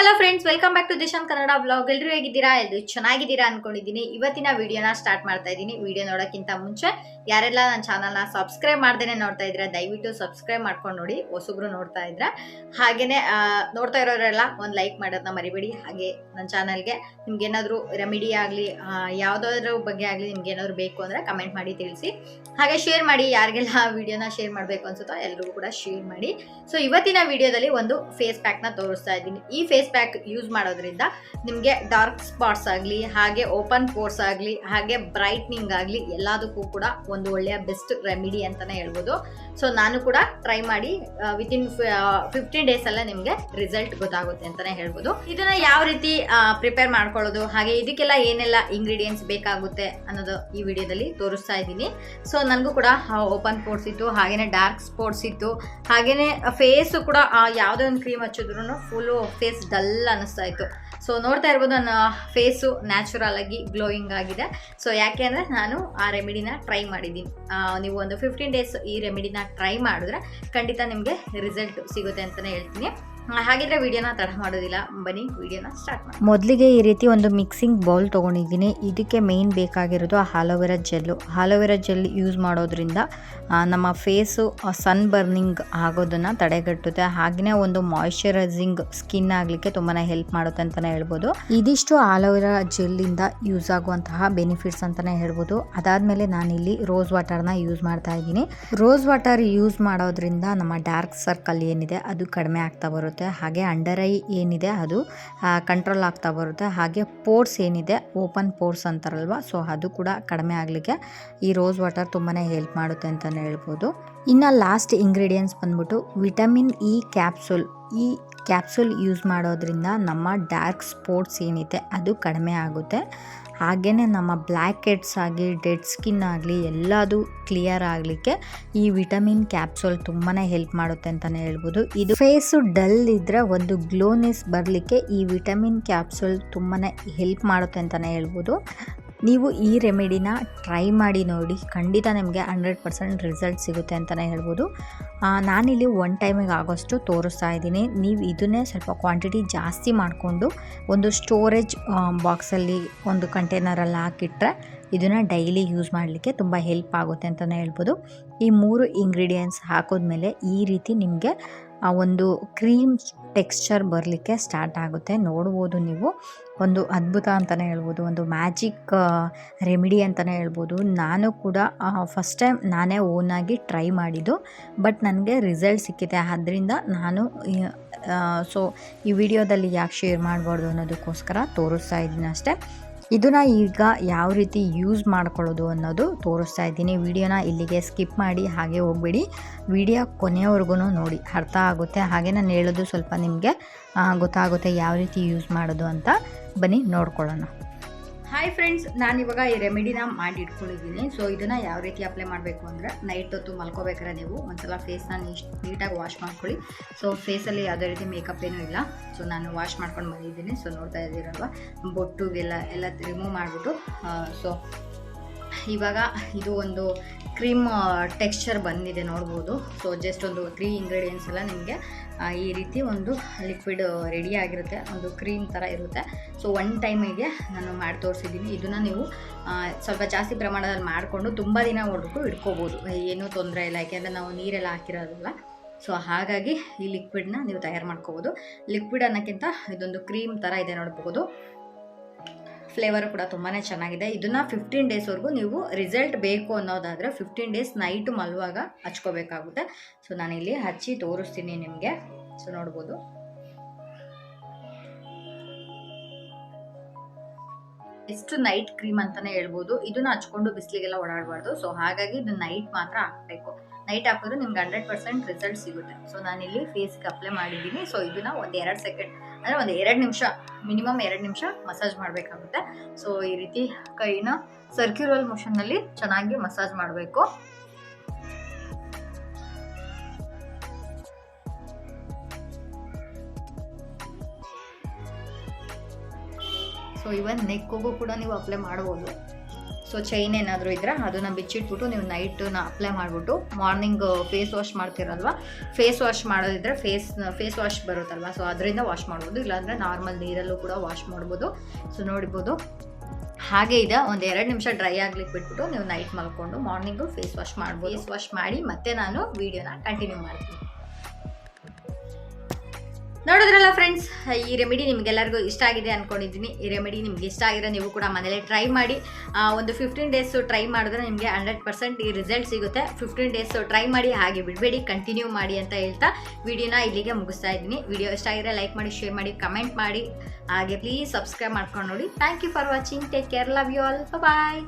Hello friends, welcome back to Dishant Kannada blog. ಎಲ್ಲರೂ ಹೇಗಿದ್ದೀರಾ? ಎಲ್ಲರೂ ಚೆನ್ನಾಗಿದ್ದೀರಾ ಅನ್ಕೊಂಡಿದ್ದೀನಿ. ಇವತ್ತಿನ ವಿಡಿಯೋನ ಸ್ಟಾರ್ಟ್ ಮಾಡ್ತಾ ಇದ್ದೀನಿ. ವಿಡಿಯೋ ನೋಡೋಕ್ಕಿಂತ ಮುಂಚೆ ಯಾರೆಲ್ಲ ನನ್ನ ಚಾನಲ್ನ ಸಬ್ಸ್ಕ್ರೈಬ್ ಮಾಡ್ದೇನೆ ನೋಡ್ತಾ ಇದ್ರೆ ದಯವಿಟ್ಟು ಸಬ್ಸ್ಕ್ರೈಬ್ ಮಾಡ್ಕೊಂಡು ನೋಡಿ. ಹೊಸಬ್ರು ನೋಡ್ತಾ ಇದ್ರೆ ಹಾಗೇನೆ ನೋಡ್ತಾ ಇರೋರೆಲ್ಲ ಒಂದು ಲೈಕ್ ಮಾಡೋದನ್ನ ಮರಿಬೇಡಿ. ಹಾಗೆ ನನ್ನ ಚಾನಲ್ಗೆ ನಿಮ್ಗೆ ಏನಾದರೂ ರೆಮಿಡಿ ಆಗಲಿ ಯಾವುದಾದ್ರ ಬಗ್ಗೆ ಆಗಲಿ ನಿಮ್ಗೆ ಏನಾದರೂ ಬೇಕು ಅಂದರೆ ಕಮೆಂಟ್ ಮಾಡಿ ತಿಳಿಸಿ. ಹಾಗೆ ಶೇರ್ ಮಾಡಿ, ಯಾರಿಗೆಲ್ಲ ವಿಡಿಯೋನ ಶೇರ್ ಮಾಡಬೇಕು ಅನ್ಸುತ್ತೋ ಎಲ್ರಿಗೂ ಕೂಡ ಶೇರ್ ಮಾಡಿ. ಸೊ ಇವತ್ತಿನ ವಿಡಿಯೋದಲ್ಲಿ ಒಂದು ಫೇಸ್ ಪ್ಯಾಕ್ನ ತೋರಿಸ್ತಾ ಇದ್ದೀನಿ. ಈ ಫೇಸ್ ಪ್ಯಾಕ್ ಯೂಸ್ ಮಾಡೋದ್ರಿಂದ ನಿಮಗೆ ಡಾರ್ಕ್ ಸ್ಪಾಟ್ಸ್ ಆಗಲಿ, ಹಾಗೆ ಓಪನ್ ಪೋರ್ಸ್ ಆಗಲಿ, ಹಾಗೆ ಬ್ರೈಟ್ನಿಂಗ್ ಆಗಲಿ ಎಲ್ಲದಕ್ಕೂ ಕೂಡ ಒಂದು ಒಳ್ಳೆಯ ಬೆಸ್ಟ್ ರೆಮಿಡಿ ಅಂತಾನೆ ಹೇಳ್ಬೋದು. ಸೊ ನಾನು ಕೂಡ ಟ್ರೈ ಮಾಡಿ ವಿತಿನ್ 15 ಡೇಸ್ ಅಲ್ಲ ನಿಮಗೆ ರಿಸಲ್ಟ್ ಗೊತ್ತಾಗುತ್ತೆ ಅಂತಾನೆ ಹೇಳ್ಬೋದು. ಇದನ್ನ ಯಾವ ರೀತಿ ಪ್ರಿಪೇರ್ ಮಾಡ್ಕೊಳ್ಳೋದು, ಹಾಗೆ ಇದಕ್ಕೆಲ್ಲ ಏನೆಲ್ಲ ಇಂಗ್ರೀಡಿಯೆಂಟ್ಸ್ ಬೇಕಾಗುತ್ತೆ ಅನ್ನೋದು ಈ ವಿಡಿಯೋದಲ್ಲಿ ತೋರಿಸ್ತಾ ಇದ್ದೀನಿ. ಸೊ ನನಗೂ ಕೂಡ ಓಪನ್ ಪೋರ್ಸ್ ಇತ್ತು, ಹಾಗೇನೆ ಡಾರ್ಕ್ ಸ್ಪಾಟ್ಸ್ ಇತ್ತು, ಹಾಗೇನೆ ಫೇಸ್ ಕೂಡ ಯಾವುದೇ ಒಂದು ಕ್ರೀಮ್ ಹಚ್ಚಿದ್ರು ಫುಲ್ಲು ಫೇಸ್ ಡಲ್ ಅನ್ನಿಸ್ತಾ ಇತ್ತು. ಸೊ ನೋಡ್ತಾ ಇರ್ಬೋದು ನನ್ನ ಫೇಸು ನ್ಯಾಚುರಲ್ ಆಗಿ ಗ್ಲೋಯಿಂಗ್ ಆಗಿದೆ. ಸೊ ಯಾಕೆ ಅಂದರೆ ನಾನು ಆ ರೆಮಿಡಿನ ಟ್ರೈ ಮಾಡಿದ್ದೀನಿ. ನೀವು ಒಂದು 15 ಡೇಸ್ ಈ ರೆಮಿಡಿನ ಟ್ರೈ ಮಾಡಿದ್ರೆ ಖಂಡಿತ ನಿಮಗೆ ರಿಸಲ್ಟ್ ಸಿಗುತ್ತೆ ಅಂತಲೇ ಹೇಳ್ತೀನಿ. ಹಾಗಿದ್ರೆ ವಿಡಿಯೋನ ತಡ ಮಾಡೋದಿಲ್ಲ, ಬನ್ನಿ ವಿಡಿಯೋನ ಸ್ಟಾರ್ಟ್ ಮಾಡಿ. ಮೊದಲಿಗೆ ಈ ರೀತಿ ಒಂದು ಮಿಕ್ಸಿಂಗ್ ಬೌಲ್ ತೊಗೊಂಡಿದ್ದೀನಿ. ಇದಕ್ಕೆ ಮೇನ್ ಬೇಕಾಗಿರೋದು aloe vera gel. Aloe vera gel use ಮಾಡೋದ್ರಿಂದ ನಮ್ಮ ಫೇಸು ಸನ್ ಬರ್ನಿಂಗ್ ಆಗೋದನ್ನು ತಡೆಗಟ್ಟುತ್ತೆ. ಹಾಗೆಯೇ ಒಂದು ಮಾಯಿಶ್ಚರೈಸಿಂಗ್ ಸ್ಕಿನ್ ಆಗಲಿಕ್ಕೆ ತುಂಬಾ ಹೆಲ್ಪ್ ಮಾಡುತ್ತೆ ಅಂತಲೇ ಹೇಳ್ಬೋದು. ಇದಿಷ್ಟು ಆಲೋವೆರಾ ಜೆಲ್ಲಿಂದ ಯೂಸ್ ಆಗುವಂತಹ ಬೆನಿಫಿಟ್ಸ್ ಅಂತಲೇ ಹೇಳ್ಬೋದು. ಅದಾದಮೇಲೆ ನಾನಿಲ್ಲಿ ರೋಸ್ ವಾಟರ್ನ ಯೂಸ್ ಮಾಡ್ತಾ ಇದ್ದೀನಿ. ರೋಸ್ ವಾಟರ್ ಯೂಸ್ ಮಾಡೋದ್ರಿಂದ ನಮ್ಮ ಡಾರ್ಕ್ ಸರ್ಕಲ್ ಏನಿದೆ ಅದು ಕಡಿಮೆ ಆಗ್ತಾ ಬರುತ್ತೆ. ಹಾಗೆ ಅಂಡರ್ ಐ ಏನಿದೆ ಅದು ಕಂಟ್ರೋಲ್ ಆಗ್ತಾ ಬರುತ್ತೆ. ಹಾಗೆ ಪೋರ್ಸ್ ಏನಿದೆ, ಓಪನ್ ಪೋರ್ಸ್ ಅಂತಾರಲ್ವ, ಸೊ ಅದು ಕೂಡ ಕಡಿಮೆ ಆಗಲಿಕ್ಕೆ ಈ ರೋಸ್ ವಾಟರ್ ತುಂಬಾ ಹೆಲ್ಪ್ ಮಾಡುತ್ತೆ ಅಂತಲೇ ಹೇಳ್ಬೋದು. ಇನ್ನು ಲಾಸ್ಟ್ ಇಂಗ್ರೀಡಿಯೆಂಟ್ಸ್ ಬಂದ್ಬಿಟ್ಟು ವಿಟಮಿನ್ ಇ ಕ್ಯಾಪ್ಸೂಲ್. ಈ ಕ್ಯಾಪ್ಸೂಲ್ ಯೂಸ್ ಮಾಡೋದ್ರಿಂದ ನಮ್ಮ ಡಾರ್ಕ್ ಸ್ಪಾಟ್ಸ್ ಏನಿದೆ ಅದು ಕಡಿಮೆ ಆಗುತ್ತೆ. ಹಾಗೆಯೇ ನಮ್ಮ ಬ್ಲ್ಯಾಕ್ ಹೆಡ್ಸ್ ಆಗಿ ಡೆಡ್ ಸ್ಕಿನ್ ಆಗಲಿ ಎಲ್ಲದು ಕ್ಲಿಯರ್ ಆಗಲಿಕ್ಕೆ ಈ ವಿಟಮಿನ್ ಕ್ಯಾಪ್ಸೂಲ್ ತುಂಬಾ ಹೆಲ್ಪ್ ಮಾಡುತ್ತೆ ಅಂತಲೇ ಹೇಳ್ಬೋದು. ಇದು ಫೇಸು ಡಲ್ ಇದ್ದರೆ ಒಂದು ಗ್ಲೋನೆಸ್ ಬರಲಿಕ್ಕೆ ಈ ವಿಟಮಿನ್ ಕ್ಯಾಪ್ಸೂಲ್ ತುಂಬಾ ಹೆಲ್ಪ್ ಮಾಡುತ್ತೆ ಅಂತಲೇ ಹೇಳ್ಬೋದು. ನೀವು ಈ ರೆಮಿಡಿನ ಟ್ರೈ ಮಾಡಿ ನೋಡಿ, ಖಂಡಿತ ನಿಮಗೆ 100% ರಿಸಲ್ಟ್ ಸಿಗುತ್ತೆ ಅಂತಲೇ ಹೇಳ್ಬೋದು. ನಾನಿಲ್ಲಿ ಒನ್ ಟೈಮಿಗೆ ಆಗೋಷ್ಟು ತೋರಿಸ್ತಾ ಇದ್ದೀನಿ. ನೀವು ಇದನ್ನೇ ಸ್ವಲ್ಪ ಕ್ವಾಂಟಿಟಿ ಜಾಸ್ತಿ ಮಾಡಿಕೊಂಡು ಒಂದು ಸ್ಟೋರೇಜ್ ಬಾಕ್ಸಲ್ಲಿ ಒಂದು ಕಂಟೈನರಲ್ಲಿ ಹಾಕಿಟ್ರೆ ಇದನ್ನು ಡೈಲಿ ಯೂಸ್ ಮಾಡಲಿಕ್ಕೆ ತುಂಬ ಹೆಲ್ಪ್ ಆಗುತ್ತೆ ಅಂತಲೇ ಹೇಳ್ಬೋದು. ಈ 3 ಇಂಗ್ರೀಡಿಯೆಂಟ್ಸ್ ಹಾಕಿದ್ಮೇಲೆ ಈ ರೀತಿ ನಿಮಗೆ ಒಂದು ಕ್ರೀಮ್ ಟೆಕ್ಸ್ಚರ್ ಬರಲಿಕ್ಕೆ ಸ್ಟಾರ್ಟ್ ಆಗುತ್ತೆ. ನೋಡ್ಬೋದು ನೀವು, ಒಂದು ಅದ್ಭುತ ಅಂತಲೇ ಹೇಳ್ಬೋದು, ಒಂದು ಮ್ಯಾಜಿಕ್ ರೆಮಿಡಿ ಅಂತಲೇ ಹೇಳ್ಬೋದು. ನಾನು ಕೂಡ ಫಸ್ಟ್ ಟೈಮ್ ನಾನೇ ಓನಾಗಿ ಟ್ರೈ ಮಾಡಿದ್ದು, ಬಟ್ ನನಗೆ ರಿಸಲ್ಟ್ ಸಿಕ್ಕಿದೆ. ಆದ್ದರಿಂದ ನಾನು ಸೊ ಈ ವಿಡಿಯೋದಲ್ಲಿ ಯಾಕೆ ಶೇರ್ ಮಾಡಬಾರ್ದು ಅನ್ನೋದಕ್ಕೋಸ್ಕರ ತೋರಿಸ್ತಾ ಇದ್ದೀನಿ ಅಷ್ಟೇ. ಇದನ್ನು ಈಗ ಯಾವ ರೀತಿ ಯೂಸ್ ಮಾಡ್ಕೊಳ್ಳೋದು ಅನ್ನೋದು ತೋರಿಸ್ತಾ ಇದ್ದೀನಿ. ವಿಡಿಯೋನ ಇಲ್ಲಿಗೆ ಸ್ಕಿಪ್ ಮಾಡಿ ಹಾಗೆ ಹೋಗ್ಬೇಡಿ, ವಿಡಿಯೋ ಕೊನೆಯವರೆಗೂ ನೋಡಿ, ಅರ್ಥ ಆಗುತ್ತೆ. ಹಾಗೆ ನಾನು ಹೇಳೋದು ಸ್ವಲ್ಪ ನಿಮಗೆ ಗೊತ್ತಾಗುತ್ತೆ ಯಾವ ರೀತಿ ಯೂಸ್ ಮಾಡೋದು ಅಂತ. ಬನ್ನಿ ನೋಡ್ಕೊಳ್ಳೋಣ. ಹಾಯ್ ಫ್ರೆಂಡ್ಸ್, ನಾನಿವಾಗ ಈ ರೆಮಿಡಿನ ಮಾಡಿ ಇಟ್ಕೊಂಡಿದ್ದೀನಿ. ಸೊ ಇದನ್ನು ಯಾವ ರೀತಿ ಅಪ್ಲೈ ಮಾಡಬೇಕು ಅಂದರೆ, ನೈಟ್ ಹೊತ್ತು ಮಲ್ಕೋಬೇಕಾದ್ರೆ ನೀವು ಒಂದ್ಸಲ ಫೇಸ್ನ ನೀಟಾಗಿ ವಾಶ್ ಮಾಡ್ಕೊಳ್ಳಿ. ಸೊ ಫೇಸಲ್ಲಿ ಯಾವುದೇ ರೀತಿ ಮೇಕಪ್ ಏನೂ ಇಲ್ಲ. ಸೊ ನಾನು ವಾಶ್ ಮಾಡ್ಕೊಂಡು ಬಂದಿದ್ದೀನಿ. ಸೊ ನೋಡ್ತಾ ಇದ್ದೀರಲ್ವ, ಬೊಟ್ಟುಗೆಲ್ಲ ರಿಮೂವ್ ಮಾಡಿಬಿಟ್ಟು ಸೊ ಇವಾಗ ಇದು ಒಂದು ಕ್ರೀಮ್ ಟೆಕ್ಸ್ಚರ್ ಬಂದಿದೆ ನೋಡ್ಬೋದು. ಸೊ ಜಸ್ಟ್ ಒಂದು 3 ಇಂಗ್ರೀಡಿಯೆಂಟ್ಸ್ ಎಲ್ಲ ನಿಮಗೆ ಈ ರೀತಿ ಒಂದು ಲಿಕ್ವಿಡ್ ರೆಡಿ ಆಗಿರುತ್ತೆ, ಒಂದು ಕ್ರೀಮ್ ಥರ ಇರುತ್ತೆ. ಸೊ ಒನ್ ಟೈಮಿಗೆ ನಾನು ಮಾಡಿ ತೋರಿಸಿದ್ದೀನಿ. ಇದನ್ನು ನೀವು ಸ್ವಲ್ಪ ಜಾಸ್ತಿ ಪ್ರಮಾಣದಲ್ಲಿ ಮಾಡಿಕೊಂಡು ತುಂಬ ದಿನವರೆಗೂ ಇಟ್ಕೋಬೋದು, ಏನೂ ತೊಂದರೆ ಇಲ್ಲ. ಯಾಕೆಂದರೆ ನಾವು ನೀರೆಲ್ಲ ಹಾಕಿರೋದಲ್ಲ. ಸೊ ಹಾಗಾಗಿ ಈ ಲಿಕ್ವಿಡ್ನ ನೀವು ತಯಾರು ಮಾಡ್ಕೋಬೋದು. ಲಿಕ್ವಿಡ್ ಅನ್ನೋಕ್ಕಿಂತ ಇದೊಂದು ಕ್ರೀಮ್ ಥರ ಇದೆ ನೋಡ್ಬೋದು. ಫ್ಲೇವರು ಕೂಡ ತುಂಬಾ ಚೆನ್ನಾಗಿದೆ. ಇದನ್ನು 15 ಡೇಸ್ವರೆಗೂ ನೀವು ರಿಸಲ್ಟ್ ಬೇಕು ಅನ್ನೋದಾದರೆ 15 ಡೇಸ್ ನೈಟು ಮಲಗುವಾಗ ಹಚ್ಕೋಬೇಕಾಗುತ್ತೆ. ಸೊ ನಾನಿಲ್ಲಿ ಹಚ್ಚಿ ತೋರಿಸ್ತೀನಿ ನಿಮಗೆ. ಸೊ ನೋಡ್ಬೋದು, ಎಷ್ಟು ನೈಟ್ ಕ್ರೀಮ್ ಅಂತಲೇ ಹೇಳ್ಬೋದು. ಇದನ್ನು ಹಚ್ಕೊಂಡು ಬಿಸಿಲಿಗೆಲ್ಲ ಓಡಾಡಬಾರ್ದು. ಸೊ ಹಾಗಾಗಿ ಇದು ನೈಟ್ ಮಾತ್ರ ಹಾಕಬೇಕು. ನೈಟ್ ಹಾಕಿದ್ರೆ ನಿಮ್ಗೆ 100% ರಿಸಲ್ಟ್ ಸಿಗುತ್ತೆ. ಸೊ ನಾನಿಲ್ಲಿ ಫೇಸ್ಗೆ ಅಪ್ಲೈ ಮಾಡಿದ್ದೀನಿ. ಸೊ ಇದನ್ನು ಒಂದು 2 ಸೆಕೆಂಡ್ ಅಂದರೆ ಒಂದು 2 ನಿಮಿಷ, ಮಿನಿಮಮ್ 2 ನಿಮಿಷ ಮಸಾಜ್ ಮಾಡಬೇಕಾಗುತ್ತೆ. ಸೊ ಈ ರೀತಿ ಕೈನ ಸರ್ಕ್ಯುಲರ್ ಮೋಷನ್ನಲ್ಲಿ ಚೆನ್ನಾಗಿ ಮಸಾಜ್ ಮಾಡಬೇಕು. ಸೊ ಇವನ್ ನೆಕ್ಕಿಗೂ ಕೂಡ ನೀವು ಅಪ್ಲೈ ಮಾಡ್ಬೋದು. ಸೊ ಚೈನ್ ಏನಾದರೂ ಇದ್ದರೆ ಅದನ್ನು ಬಿಚ್ಚಿಟ್ಬಿಟ್ಟು ನೀವು ನೈಟನ್ನ ಅಪ್ಲೈ ಮಾಡಿಬಿಟ್ಟು ಮಾರ್ನಿಂಗ್ ಫೇಸ್ ವಾಶ್ ಮಾಡ್ತಿರಲ್ವ, ಫೇಸ್ ವಾಶ್ ಮಾಡೋದಿದ್ರೆ ಫೇಸ್ ವಾಶ್ ಬರುತ್ತಲ್ವ, ಸೊ ಅದರಿಂದ ವಾಶ್ ಮಾಡ್ಬೋದು, ಇಲ್ಲಾಂದರೆ ನಾರ್ಮಲ್ ನೀರಲ್ಲೂ ಕೂಡ ವಾಶ್ ಮಾಡ್ಬೋದು. ಸೊ ನೋಡ್ಬೋದು ಹಾಗೆ ಇದೆ. ಒಂದು 2 ನಿಮಿಷ ಡ್ರೈ ಆಗ್ಲಿಕ್ಕೆ ಬಿಟ್ಬಿಟ್ಟು ನೀವು ನೈಟ್ ಮಲ್ಕೊಂಡು ಮಾರ್ನಿಂಗು ಫೇಸ್ ವಾಶ್ ಮಾಡ್ಬೋದು. ಫೇಸ್ ವಾಶ್ ಮಾಡಿ ಮತ್ತೆ ನಾನು ವಿಡಿಯೋನ ಕಂಟಿನ್ಯೂ ಮಾಡ್ತೀನಿ. ನೋಡಿದ್ರಲ್ಲ ಫ್ರೆಂಡ್ಸ್, ಈ ರೆಮಿಡಿ ನಿಮಗೆಲ್ಲರಿಗೂ ಇಷ್ಟ ಆಗಿದೆ ಅಂದ್ಕೊಂಡಿದ್ದೀನಿ. ಈ ರೆಮಿಡಿ ನಿಮ್ಗೆ ಇಷ್ಟ ಆಗಿರೋ ನೀವು ಕೂಡ ಮನೇಲಿ ಟ್ರೈ ಮಾಡಿ. ಒಂದು 15 ಡೇಸ್ ಟ್ರೈ ಮಾಡಿದ್ರೆ ನಿಮಗೆ 100% ಈ ರಿಸಲ್ಟ್ ಸಿಗುತ್ತೆ. 15 ಡೇಸ್ ಟ್ರೈ ಮಾಡಿ, ಹಾಗೆ ಬಿಡಬೇಡಿ, ಕಂಟಿನ್ಯೂ ಮಾಡಿ ಅಂತ ಹೇಳ್ತಾ ವಿಡಿಯೋನ ಇಲ್ಲಿಗೆ ಮುಗಿಸ್ತಾ ಇದ್ದೀನಿ. ವಿಡಿಯೋ ಇಷ್ಟ ಆಗಿದ್ರೆ ಲೈಕ್ ಮಾಡಿ, ಶೇರ್ ಮಾಡಿ, ಕಮೆಂಟ್ ಮಾಡಿ, ಹಾಗೆ ಪ್ಲೀಸ್ ಸಬ್ಸ್ಕ್ರೈಬ್ ಮಾಡ್ಕೊಂಡು ನೋಡಿ. Thank you for watching. Take care. Love you all. Bye.